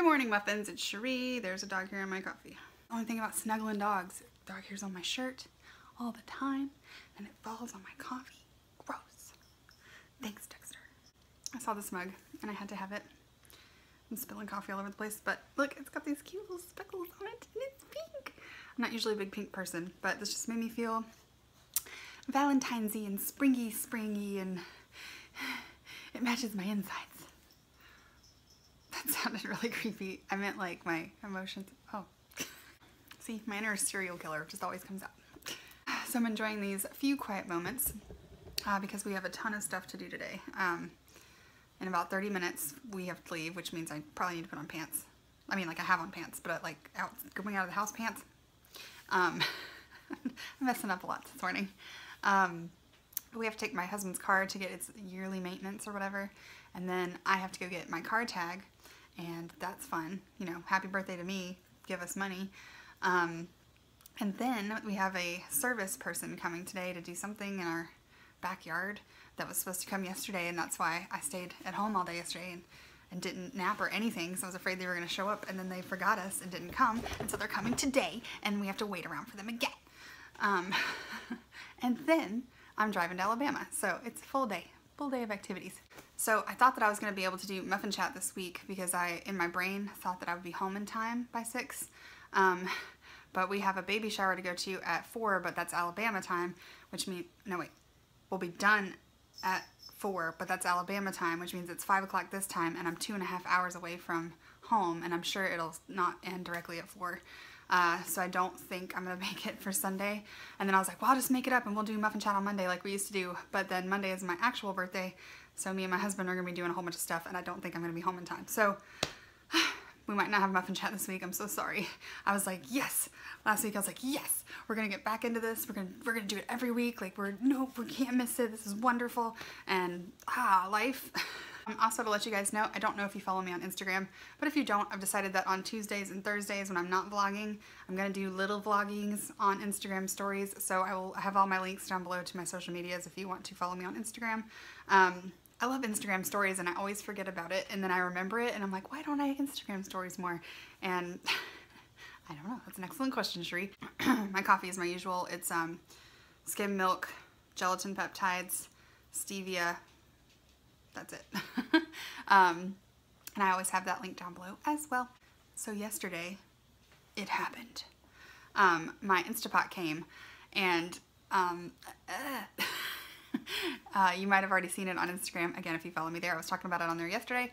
Good morning, muffins. It's Cherie. There's a dog hair on my coffee. Only thing about snuggling dogs, dog hair's on my shirt all the time, and it falls on my coffee. Gross. Thanks, Dexter. I saw this mug, and I had to have it. I'm spilling coffee all over the place, but look, it's got these cute little speckles on it, and it's pink. I'm not usually a big pink person, but this just made me feel Valentine's-y and springy, and it matches my insides. That sounded really creepy. I meant like my emotions. Oh, see, my inner serial killer just always comes out. So I'm enjoying these few quiet moments because we have a ton of stuff to do today. In about 30 minutes we have to leave, which means I probably need to put on pants. I mean, like, I have on pants, but like going out of the house pants. I'm messing up a lot this morning. We have to take my husband's car to get its yearly maintenance or whatever, and then I have to go get my car tag, and that's fun. You know, happy birthday to me, give us money. And then we have a service person coming today to do something in our backyard that was supposed to come yesterday, and that's why I stayed at home all day yesterday and didn't nap or anything, so I was afraid they were going to show up, and then they forgot us and didn't come, and so they're coming today, and we have to wait around for them again. And then I'm driving to Alabama, so it's a full day of activities. So I thought that I was going to be able to do muffin chat this week because I, in my brain, thought that I would be home in time by 6. But we have a baby shower to go to at 4, but that's Alabama time, which means, no wait, we'll be done at 4, but that's Alabama time, which means it's 5 o'clock this time, and I'm 2.5 hours away from home, and I'm sure it'll not end directly at 4. So I don't think I'm going to make it for Sunday. And then I was like, well, I'll just make it up and we'll do muffin chat on Monday like we used to do. But then Monday is my actual birthday, so me and my husband are going to be doing a whole bunch of stuff, and I don't think I'm going to be home in time. So we might not have muffin chat this week. I'm so sorry. I was like, yes. Last week I was like, yes, we're going to get back into this. We're going to do it every week. Like, nope, we can't miss it. This is wonderful. And life. Also, to let you guys know, I don't know if you follow me on Instagram, but if you don't, I've decided that on Tuesdays and Thursdays when I'm not vlogging, I'm going to do little vloggings on Instagram stories. So I will have all my links down below to my social medias if you want to follow me on Instagram. I love Instagram stories, and I always forget about it, and then I remember it, and I'm like, why don't I Instagram stories more? And I don't know. That's an excellent question, Cherie. My coffee is my usual. It's skim milk, gelatin peptides, stevia. That's it. And I always have that link down below as well. So yesterday, it happened. My Instapot came, and you might have already seen it on Instagram. Again, if you follow me there, I was talking about it on there yesterday.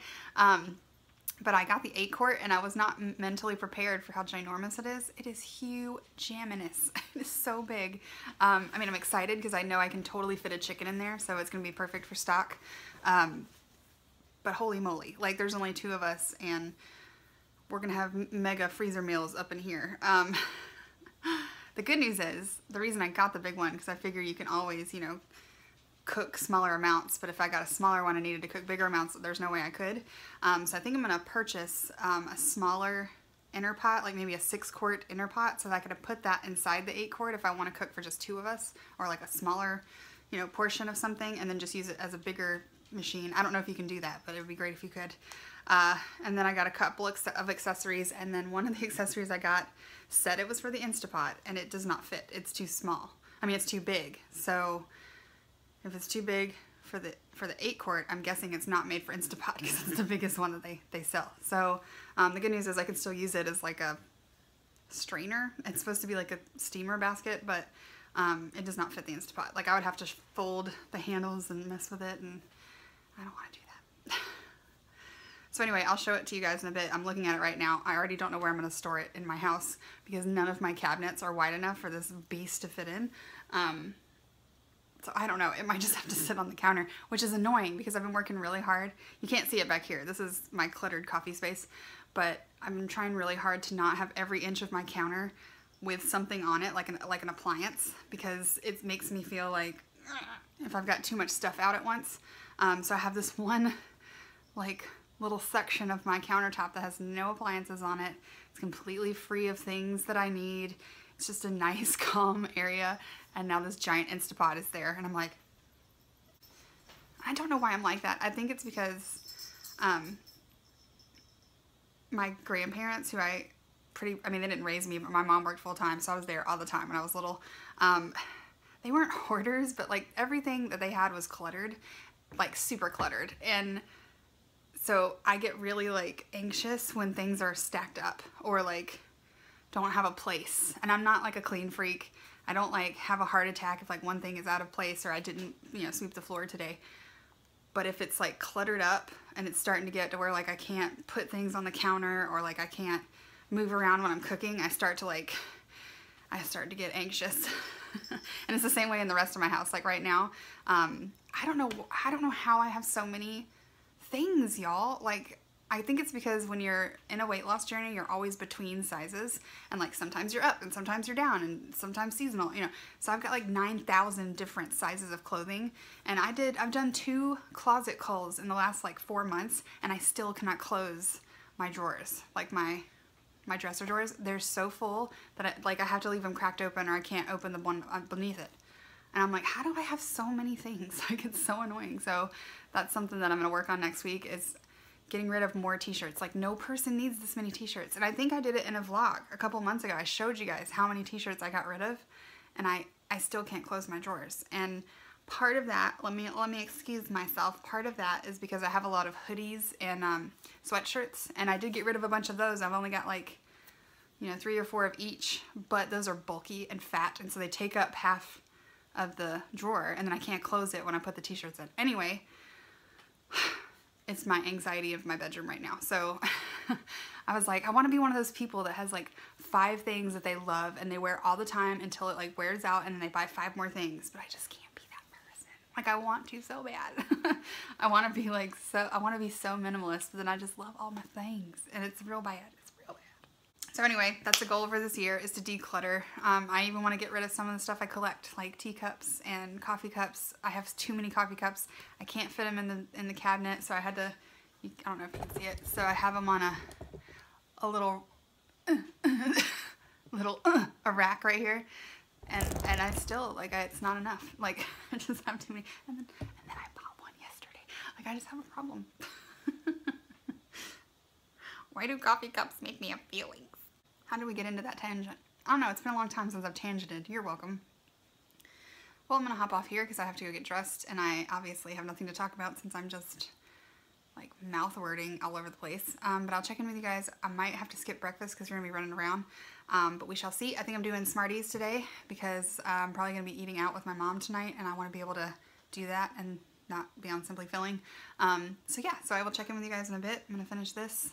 But I got the 8-quart, and I was not mentally prepared for how ginormous it is. It is huge-jaminous. It is so big. I mean, I'm excited because I know I can totally fit a chicken in there, so it's going to be perfect for stock. But holy moly, like, there's only 2 of us, and we're going to have mega freezer meals up in here. The good news is, the reason I got the big one, because I figure you can always, you know, cook smaller amounts, but if I got a smaller one and needed to cook bigger amounts, there's no way I could. So I think I'm going to purchase a smaller inner pot, like maybe a 6-quart inner pot, so that I could put that inside the 8-quart if I want to cook for just 2 of us, or like a smaller, you know, portion of something, and then just use it as a bigger machine. I don't know if you can do that, but it would be great if you could. And then I got a couple of accessories, and then one of the accessories I got said it was for the Instapot, and it does not fit. It's too small. I mean, it's too big. So if it's too big for the 8-quart, I'm guessing it's not made for Instapot because it's the biggest one that they sell. So the good news is I can still use it as like a strainer. It's supposed to be like a steamer basket, but it does not fit the Instapot. Like, I would have to fold the handles and mess with it, and I don't want to do that. So anyway, I'll show it to you guys in a bit. I'm looking at it right now. I already don't know where I'm going to store it in my house because none of my cabinets are wide enough for this beast to fit in. So I don't know, it might just have to sit on the counter, which is annoying because I've been working really hard. You can't see it back here. This is my cluttered coffee space, but I've been trying really hard to not have every inch of my counter with something on it, like an appliance, because it makes me feel like if I've got too much stuff out at once. So I have this one like little section of my countertop that has no appliances on it. It's completely free of things that I need. It's just a nice, calm area, and now this giant Instapot is there, and I'm like, I don't know why I'm like that. I think it's because my grandparents, who I mean, they didn't raise me, but my mom worked full time, so I was there all the time when I was little. They weren't hoarders, but like everything that they had was cluttered, like super cluttered. And so I get really like anxious when things are stacked up or like don't have a place. And I'm not like a clean freak. I don't like have a heart attack if like one thing is out of place or I didn't, you know, sweep the floor today. But if it's like cluttered up and it's starting to get to where like I can't put things on the counter or like I can't move around when I'm cooking, I start to get anxious. And it's the same way in the rest of my house. Like right now, I don't know how I have so many things, y'all. Like, I think it's because when you're in a weight loss journey, you're always between sizes, and like sometimes you're up and sometimes you're down and sometimes seasonal, you know. So I've got like 9,000 different sizes of clothing, and I've done 2 closet culls in the last like 4 months, and I still cannot close my drawers. Like my dresser drawers, they're so full that I have to leave them cracked open or I can't open the one beneath it. And I'm like, how do I have so many things? Like, it's so annoying. So that's something that I'm going to work on next week, is getting rid of more t-shirts. Like, no person needs this many t-shirts. And I think I did it in a vlog a couple months ago. I showed you guys how many t-shirts I got rid of, and I still can't close my drawers. And part of that, let me excuse myself, part of that is because I have a lot of hoodies and sweatshirts, and I did get rid of a bunch of those. I've only got like, you know, 3 or 4 of each, but those are bulky and fat, and so they take up half of the drawer, and then I can't close it when I put the t-shirts in. Anyway, it's my anxiety of my bedroom right now. So I was like, I want to be one of those people that has like 5 things that they love and they wear all the time until it like wears out, and then they buy 5 more things, but I just can't be that person. Like, I want to so bad. I want to be like, I want to be so minimalist, but then I just love all my things, and it's real bad. So anyway, that's a goal for this year, is to declutter. I even want to get rid of some of the stuff I collect, like teacups and coffee cups. I have too many coffee cups. I can't fit them in the cabinet, so I had to, I don't know if you can see it, so I have them on a little a rack right here, and I still, like, it's not enough. Like, I just have too many, and then I bought one yesterday. Like, I just have a problem. Why do coffee cups make me have feelings? How did we get into that tangent? I don't know. It's been a long time since I've tangented. You're welcome. Well, I'm going to hop off here because I have to go get dressed, and I obviously have nothing to talk about since I'm just like mouth wording all over the place. But I'll check in with you guys. I might have to skip breakfast because we're going to be running around, but we shall see. I think I'm doing Smarties today because I'm probably going to be eating out with my mom tonight, and I want to be able to do that and not be on Simply Filling. So yeah, so I will check in with you guys in a bit. I'm going to finish this.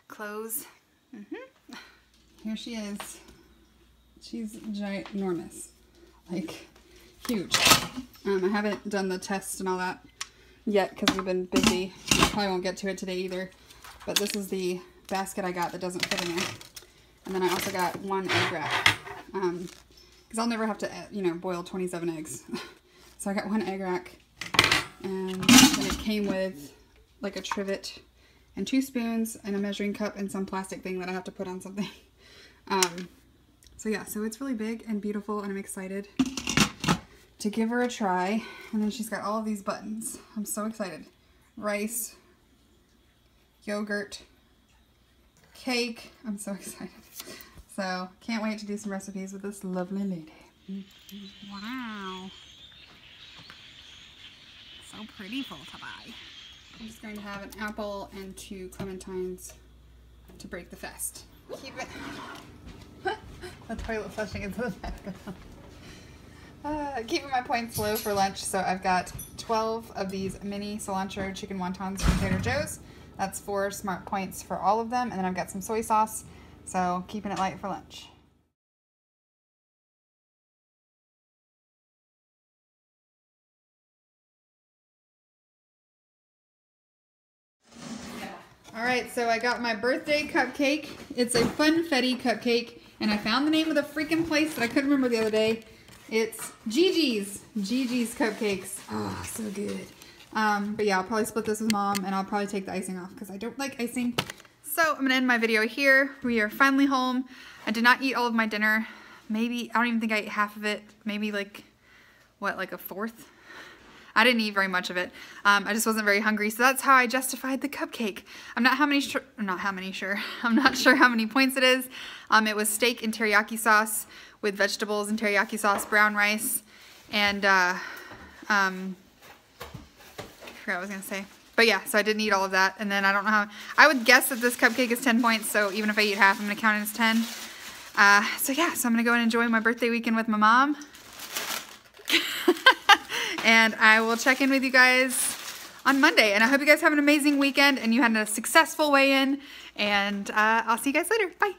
Clothes. Here she is. She's ginormous, like huge. I haven't done the test and all that yet because we've been busy. Probably won't get to it today either, but this is the basket I got that doesn't fit in there. And then I also got 1 egg rack because I'll never have to, you know, boil 27 eggs. So I got 1 egg rack, and then it came with like a trivet and 2 spoons and a measuring cup and some plastic thing that I have to put on something. So yeah, so it's really big and beautiful, and I'm excited to give her a try. And then she's got all of these buttons. I'm so excited. Rice, yogurt, cake. I'm so excited. So can't wait to do some recipes with this lovely lady. Wow. So pretty full to buy. I'm just going to have an apple and 2 clementines to break the fast. Keep it. The toilet flushing into the background. Keeping my points low for lunch, so I've got 12 of these mini cilantro chicken wontons from Trader Joe's. That's 4 smart points for all of them, and then I've got some soy sauce, so keeping it light for lunch. Alright, so I got my birthday cupcake. It's a funfetti cupcake, and I found the name of the freaking place that I couldn't remember the other day. It's Gigi's Cupcakes. Oh, so good. But yeah, I'll probably split this with Mom, and I'll probably take the icing off because I don't like icing. So I'm going to end my video here. We are finally home. I did not eat all of my dinner. Maybe, I don't even think I ate half of it. Maybe like, what, like a fourth? I didn't eat very much of it. I just wasn't very hungry, so that's how I justified the cupcake. I'm not sure how many points it is. It was steak and teriyaki sauce with vegetables and teriyaki sauce, brown rice, and I forgot what I was gonna say. But yeah, so I didn't eat all of that, and then I don't know how. I would guess that this cupcake is 10 points, so even if I eat half, I'm gonna count it as 10. So yeah, so I'm gonna go and enjoy my birthday weekend with my mom. And I will check in with you guys on Monday. And I hope you guys have an amazing weekend and you had a successful weigh-in. And I'll see you guys later. Bye.